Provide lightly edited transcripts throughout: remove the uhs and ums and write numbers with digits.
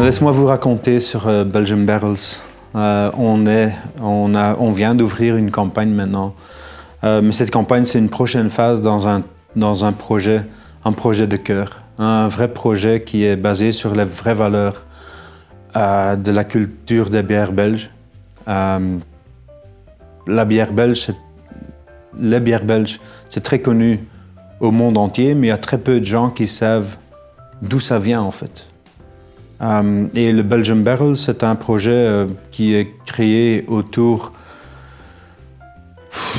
Laisse-moi vous raconter sur Belgian Barrels. On vient d'ouvrir une campagne maintenant. Mais cette campagne, c'est une prochaine phase dans un projet de cœur. Un vrai projet qui est basé sur les vraies valeurs de la culture des bières belges. Les bières belges, c'est très connu au monde entier, mais il y a très peu de gens qui savent d'où ça vient en fait. Et le Belgian Barrel, c'est un projet qui est créé autour...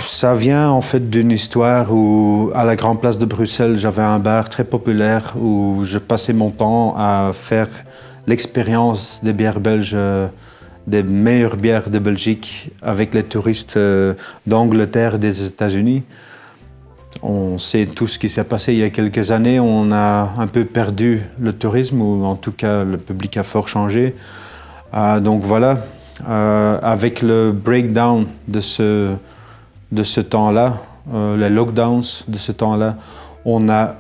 Ça vient en fait d'une histoire où, à la Grande Place de Bruxelles, j'avais un bar très populaire où je passais mon temps à faire l'expérience des bières belges, des meilleures bières de Belgique avec les touristes d'Angleterre et des États-Unis. On sait tout ce qui s'est passé il y a quelques années. On a un peu perdu le tourisme, ou en tout cas le public a fort changé. Donc voilà, avec le breakdown de ce temps-là, les lockdowns de ce temps-là, on est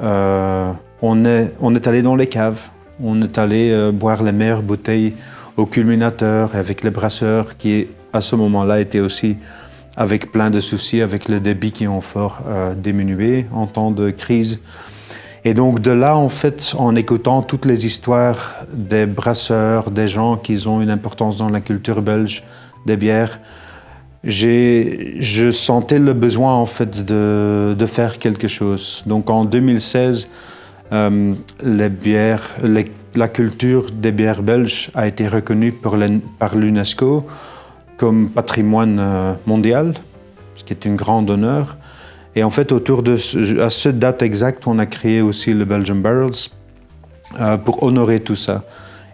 allé dans les caves. On est allé boire les meilleures bouteilles au culminateur avec les brasseurs qui, à ce moment-là, étaient aussi avec plein de soucis, avec le débit qui ont fort diminué en temps de crise. Et donc de là, en fait, en écoutant toutes les histoires des brasseurs, des gens qui ont une importance dans la culture belge, des bières, je sentais le besoin en fait de faire quelque chose. Donc en 2016, la culture des bières belges a été reconnue par l'UNESCO comme patrimoine mondial, ce qui est un grand honneur. Et en fait, à cette date exacte, on a créé aussi le Belgian Barrels pour honorer tout ça.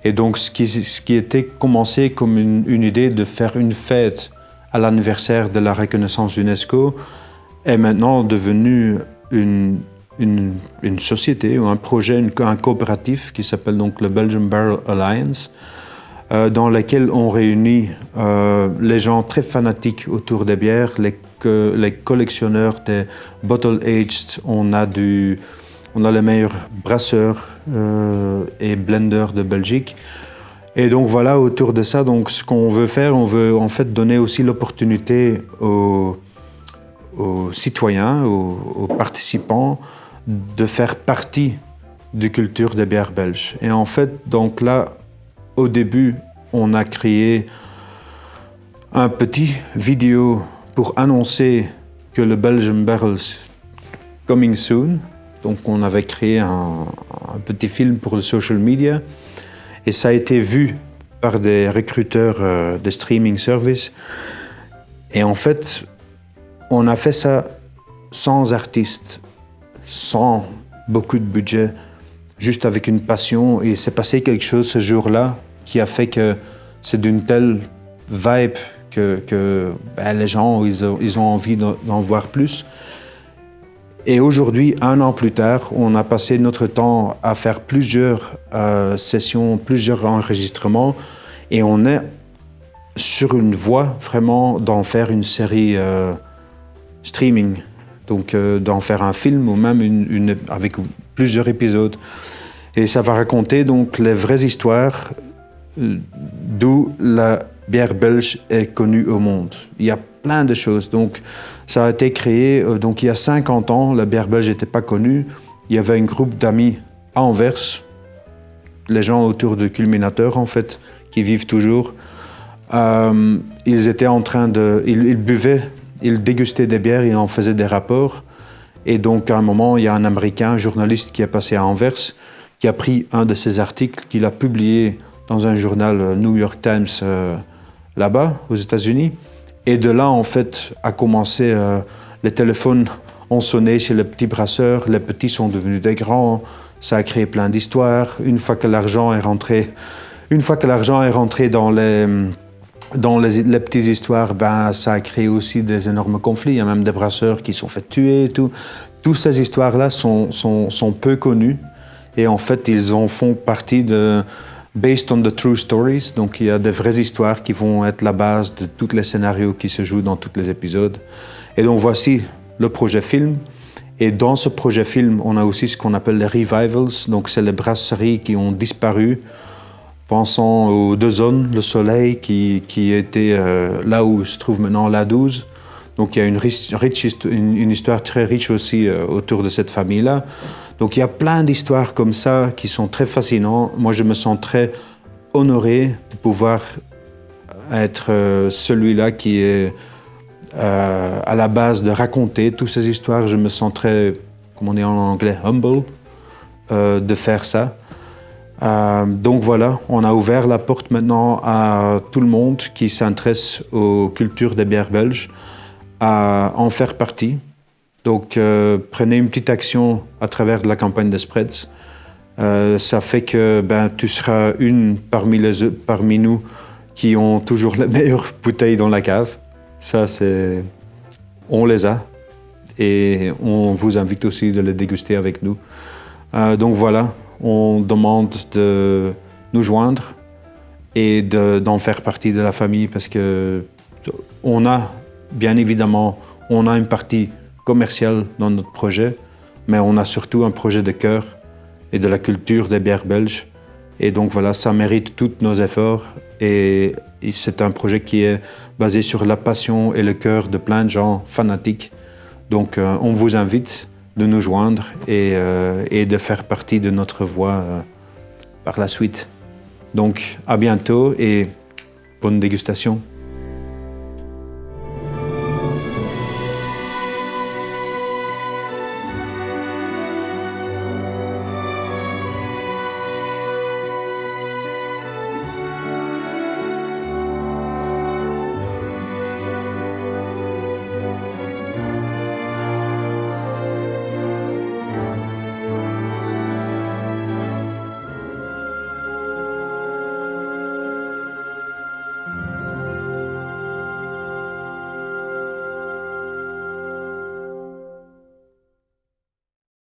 Et donc, ce qui était commencé comme une idée de faire une fête à l'anniversaire de la reconnaissance UNESCO est maintenant devenu une société ou un projet, un coopératif qui s'appelle donc le Belgian Barrel Alliance, dans lequel on réunit les gens très fanatiques autour des bières, les collectionneurs des bottle aged. On a les meilleurs brasseurs et blenders de Belgique. Et donc voilà, autour de ça, donc ce qu'on veut faire, on veut en fait donner aussi l'opportunité aux citoyens, aux participants, de faire partie de la culture des bières belges. Et en fait, donc là, au début, on a créé un petit vidéo pour annoncer que le Belgian Barrels coming soon. Donc on avait créé un petit film pour le social media et ça a été vu par des recruteurs de streaming service. Et en fait, on a fait ça sans artistes, sans beaucoup de budget, juste avec une passion. Et il s'est passé quelque chose ce jour-là qui a fait que c'est d'une telle vibe que les gens ils ont envie d'en voir plus. Et aujourd'hui, 1 an plus tard, on a passé notre temps à faire plusieurs sessions, plusieurs enregistrements, et on est sur une voie vraiment d'en faire une série streaming, donc d'en faire un film ou même avec plusieurs épisodes. Et ça va raconter donc les vraies histoires d'où la bière belge est connue au monde. Il y a plein de choses. Donc, ça a été créé, donc il y a 50 ans, la bière belge n'était pas connue. Il y avait un groupe d'amis à Anvers, les gens autour du culminateur en fait, qui vivent toujours. Ils étaient en train ils buvaient, ils dégustaient des bières, ils en faisaient des rapports. Et donc à un moment, il y a un Américain, un journaliste qui est passé à Anvers, qui a pris un de ces articles, qu'il a publié dans un journal New York Times là-bas, aux États-Unis. Et de là, en fait, a commencé, les téléphones ont sonné chez les petits brasseurs, les petits sont devenus des grands, ça a créé plein d'histoires. Une fois que l'argent est rentré dans les petites histoires, ça a créé aussi des énormes conflits. Il y a même des brasseurs qui sont fait tuer et tout. Toutes ces histoires-là sont peu connues. Et en fait, ils en font partie de... Based on the true stories, donc il y a des vraies histoires qui vont être la base de tous les scénarios qui se jouent dans tous les épisodes. Et donc voici le projet film. Et dans ce projet film, on a aussi ce qu'on appelle les revivals. Donc c'est les brasseries qui ont disparu Pensons aux deux zones, le soleil qui était là où se trouve maintenant l'A12. Donc il y a une histoire très riche aussi autour de cette famille-là. Donc il y a plein d'histoires comme ça qui sont très fascinantes. Moi je me sens très honoré de pouvoir être celui-là qui est à la base de raconter toutes ces histoires. Je me sens très, comme on dit en anglais, humble de faire ça. Donc voilà, on a ouvert la porte maintenant à tout le monde qui s'intéresse aux cultures des bières belges à en faire partie. Donc prenez une petite action à travers de la campagne des Spreads. Ça fait que tu seras une parmi nous qui ont toujours la meilleure bouteille dans la cave. Ça, on les a et on vous invite aussi de les déguster avec nous. Donc voilà, on demande de nous joindre et d'en faire partie de la famille parce que on a, bien évidemment, on a une partie commerciale dans notre projet, mais on a surtout un projet de cœur et de la culture des bières belges. Et donc voilà, ça mérite tous nos efforts et c'est un projet qui est basé sur la passion et le cœur de plein de gens fanatiques. Donc on vous invite de nous joindre et de faire partie de notre voie par la suite. Donc à bientôt et bonne dégustation.